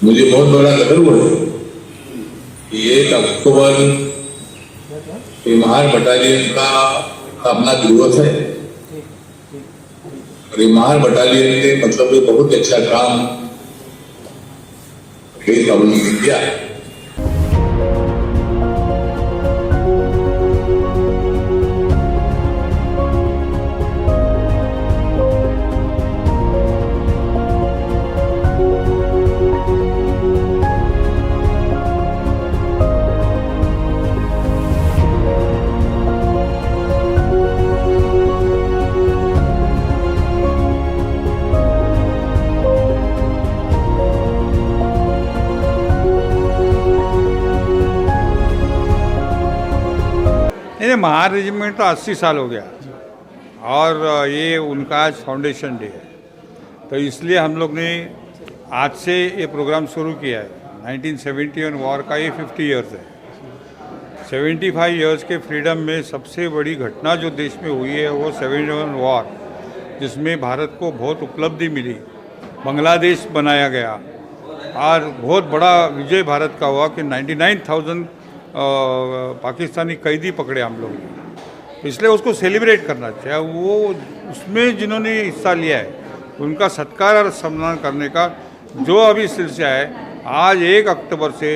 मुझे बहुत बड़ा गर्व है कि 1 अक्टूबर ये महार बटालियन का स्थापना दिवस है और ये महार बटालियन ने मतलब ये बहुत अच्छा काम देश वालों ने किया है। नहीं, महार रेजिमेंट तो 80 साल हो गया और ये उनका आज फाउंडेशन डे है, तो इसलिए हम लोग ने आज से ये प्रोग्राम शुरू किया है। 1971 वॉर का ये 50 इयर्स है। 75 इयर्स के फ्रीडम में सबसे बड़ी घटना जो देश में हुई है वो 71 वॉर, जिसमें भारत को बहुत उपलब्धि मिली, बांग्लादेश बनाया गया और बहुत बड़ा विजय भारत का हुआ कि 99,000 पाकिस्तानी कैदी पकड़े हम लोग ने, इसलिए उसको सेलिब्रेट करना चाहिए। वो उसमें जिन्होंने हिस्सा लिया है उनका सत्कार और सम्मान करने का जो अभी सिलसिला है, आज 1 अक्टूबर से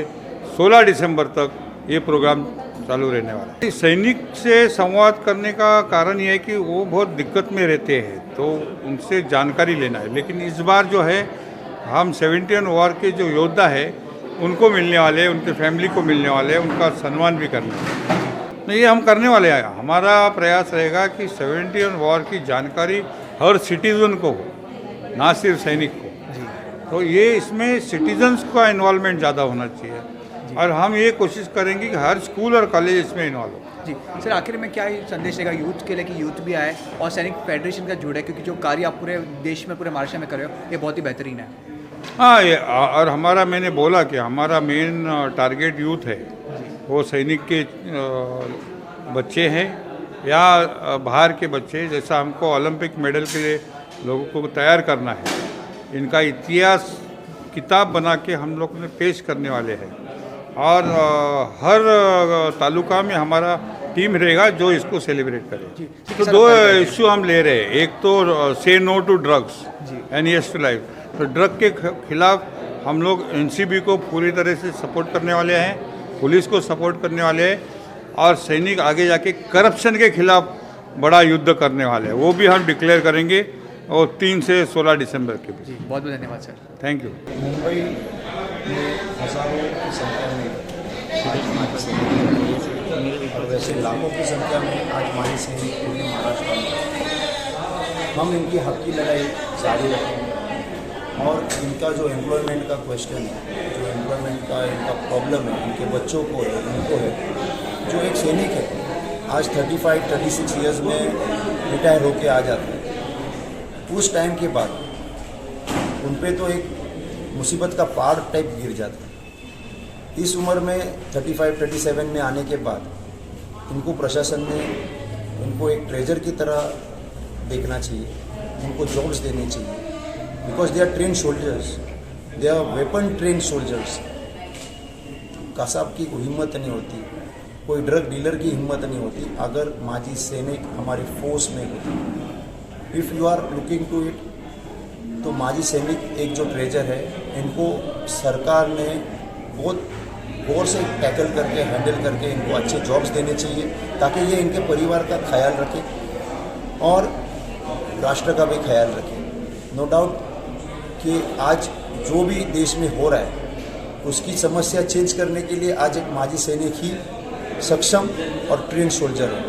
16 दिसंबर तक ये प्रोग्राम चालू रहने वाला है। सैनिक से संवाद करने का कारण ये है कि वो बहुत दिक्कत में रहते हैं, तो उनसे जानकारी लेना है। लेकिन इस बार जो है हम 71 वॉर के जो योद्धा है उनको मिलने वाले, उनके फैमिली को मिलने वाले, उनका सम्मान भी करने वाले। नहीं, ये हम करने वाले हैं। हमारा प्रयास रहेगा कि 71 वॉर की जानकारी हर सिटीज़न को हो, ना सिर्फ सैनिक को। तो ये इसमें सिटीजन्स का इन्वॉल्वमेंट ज़्यादा होना चाहिए और हम ये कोशिश करेंगे कि हर स्कूल और कॉलेज इसमें इन्वॉल्व हो। जी सर, आखिर में क्या संदेश देगा यूथ के लिए कि यूथ भी आए और सैनिक फेडरेशन का जुड़े, क्योंकि जो कार्य आप पूरे देश में, पूरे महाराष्ट्र में कर रहे हो, ये बहुत ही बेहतरीन है। हाँ, ये और हमारा, मैंने बोला कि हमारा मेन टारगेट यूथ है। वो सैनिक के बच्चे हैं या बाहर के बच्चे, जैसा हमको ओलंपिक मेडल के लिए लोगों को तैयार करना है, इनका इतिहास किताब बना के हम लोग ने पेश करने वाले हैं। और हर तालुका में हमारा टीम रहेगा जो इसको सेलिब्रेट करे। तो 2 इश्यू हम ले रहे हैं। एक तो say no to drugs and yes to life. तो ड्रग के खिलाफ हम लोग एनसीबी को पूरी तरह से सपोर्ट करने वाले हैं, पुलिस को सपोर्ट करने वाले हैं और सैनिक आगे जाके करप्शन के खिलाफ बड़ा युद्ध करने वाले हैं, वो भी हम डिक्लेयर करेंगे और 3 से 16 दिसंबर के बीच। बहुत बहुत धन्यवाद सर। Thank you. मुंबई में हज़ारों की संख्या में आज माजी सैनिक और वैसे लाखों की संख्या में आज माजी सैनिक पूरे महाराष्ट्र में, हम इनकी हक की लड़ाई जारी रखेंगे और इनका जो एम्प्लॉयमेंट का क्वेश्चन है, जो एम्प्लॉयमेंट का इनका प्रॉब्लम है, इनके बच्चों को है, उनको है, जो एक सैनिक है आज 35-36 ईयर्स में रिटायर होके आ जाता है, उस टाइम के बाद उन पे तो एक मुसीबत का पहाड़ टाइप गिर जाता है। इस उम्र में 35-37 में आने के बाद इनको प्रशासन ने इनको एक ट्रेजर की तरह देखना चाहिए, उनको जॉब्स देने चाहिए, because they are train soldiers, they are weapon train soldiers. Kasab की कोई हिम्मत नहीं होती, कोई ड्रग डीलर की हिम्मत नहीं होती अगर माजी सैनिक हमारी फोर्स में होती। If you are looking to it, तो माजी सैनिक एक जो ट्रेजर है, इनको सरकार ने बहुत गौर से टैकल करके, हैंडल करके इनको अच्छे जॉब्स देने चाहिए ताकि ये इनके परिवार का ख्याल रखें और राष्ट्र का भी ख्याल रखें। नो डाउट कि आज जो भी देश में हो रहा है उसकी समस्या चेंज करने के लिए आज एक माजी सैनिक ही सक्षम और ट्रेन सोल्जर है।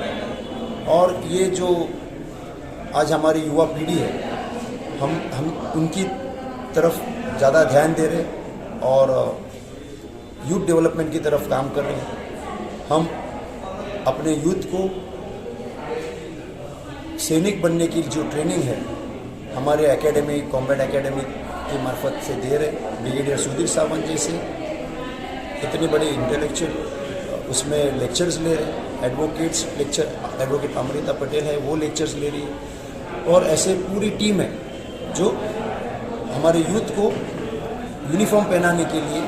और ये जो आज हमारी युवा पीढ़ी है, हम उनकी तरफ ज़्यादा ध्यान दे रहे हैं और यूथ डेवलपमेंट की तरफ काम कर रहे हैं। हम अपने यूथ को सैनिक बनने की जो ट्रेनिंग है हमारे एकेडमी, कॉम्बैट एकेडमी के मार्फत से दे रहे। ब्रिगेडियर सुधीर सावंत जैसे इतने बड़े इंटेलेक्चुअल उसमें लेक्चर्स ले रहे। Advocates lecture, advocate Amrita Patel है, वो लेक्चर्स ले रही है और ऐसे पूरी टीम है जो हमारे यूथ को यूनिफॉर्म पहनाने के लिए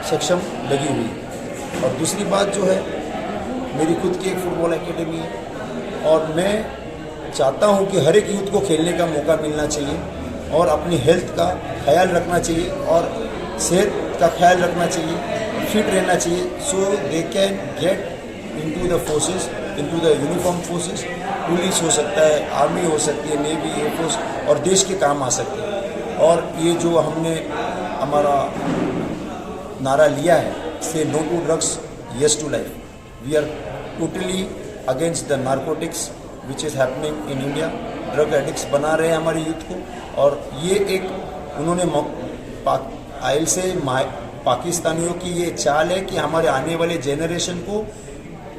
सक्षम लगी हुई है। और दूसरी बात जो है, मेरी खुद की एक फुटबॉल एकेडमी है और मैं चाहता हूं कि हर एक यूथ को खेलने का मौका मिलना चाहिए और अपनी हेल्थ का ख्याल रखना चाहिए और सेहत का ख्याल रखना चाहिए, फिट रहना चाहिए, so they can get into the forces, into the uniform forces. Police हो सकता है, आर्मी हो सकती है, नेवी, एयरफोर्स और देश के काम आ सकते हैं। और ये जो हमने हमारा नारा लिया है, say no to drugs, yes to life, we are totally against the narcotics which is happening in India. Drug addicts बना रहे हैं हमारे यूथ को और ये एक उन्होंने आयल से पाकिस्तानियों की ये चाल है कि हमारे आने वाले जेनरेशन को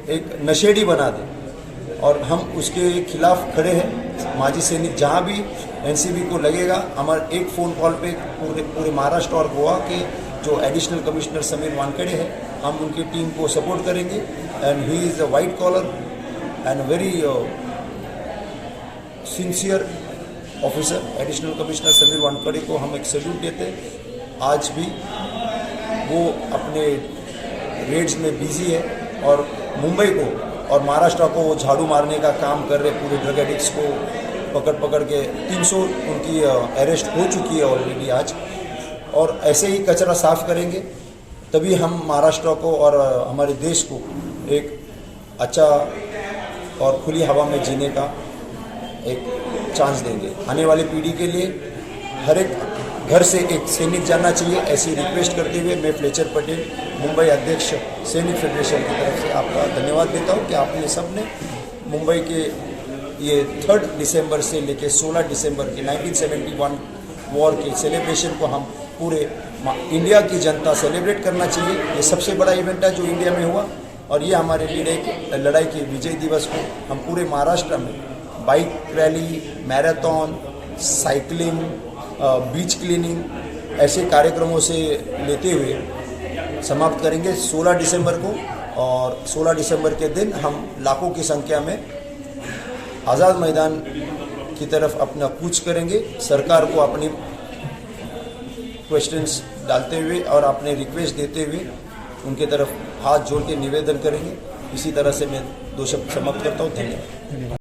एक नशेड़ी बना दें और हम उसके खिलाफ खड़े हैं। माजी सैनिक जहाँ भी एनसीबी को लगेगा, हमारे एक फ़ोन कॉल पे पूरे महाराष्ट्र और गोवा के जो एडिशनल कमिश्नर समीर वानखेड़े हैं, हम उनकी टीम को सपोर्ट करेंगे। And he is a white collar and very sincere officer. Additional commissioner Sameer Wankhede को हम एक सैल्यूट देते हैं। आज भी वो अपने रेड्स में बिजी है और मुंबई को और महाराष्ट्र को वो झाड़ू मारने का काम कर रहे, पूरे ड्रग एडिक्ट्स को पकड़ के 300 उनकी अरेस्ट हो चुकी है ऑलरेडी आज। और ऐसे ही कचरा साफ करेंगे तभी हम महाराष्ट्र को और हमारे देश को एक अच्छा और खुली हवा में जीने का एक चांस देंगे। आने वाली पीढ़ी के लिए हर एक घर से एक सैनिक जाना चाहिए, ऐसी रिक्वेस्ट करते हुए मैं फ्लेचर पटेल, मुंबई अध्यक्ष सैनिक फेडरेशन की तरफ से आपका धन्यवाद देता हूं कि आपने सबने मुंबई के ये 3 दिसंबर से लेकर 16 दिसंबर के 1971 वॉर के सेलिब्रेशन को हम पूरे इंडिया की जनता सेलिब्रेट करना चाहिए। ये सबसे बड़ा इवेंट है जो इंडिया में हुआ और ये हमारे लड़ाई के विजय दिवस को हम पूरे महाराष्ट्र में बाइक रैली, मैराथन, साइकिलिंग, बीच क्लीनिंग ऐसे कार्यक्रमों से लेते हुए समाप्त करेंगे 16 दिसंबर को। और 16 दिसंबर के दिन हम लाखों की संख्या में आज़ाद मैदान की तरफ अपना कूच करेंगे, सरकार को अपनी क्वेश्चंस डालते हुए और अपने रिक्वेस्ट देते हुए उनके तरफ हाथ जोड़ के निवेदन करेंगे। इसी तरह से मैं 2 शब्द समाप्त करता हूँ। धन्यवाद।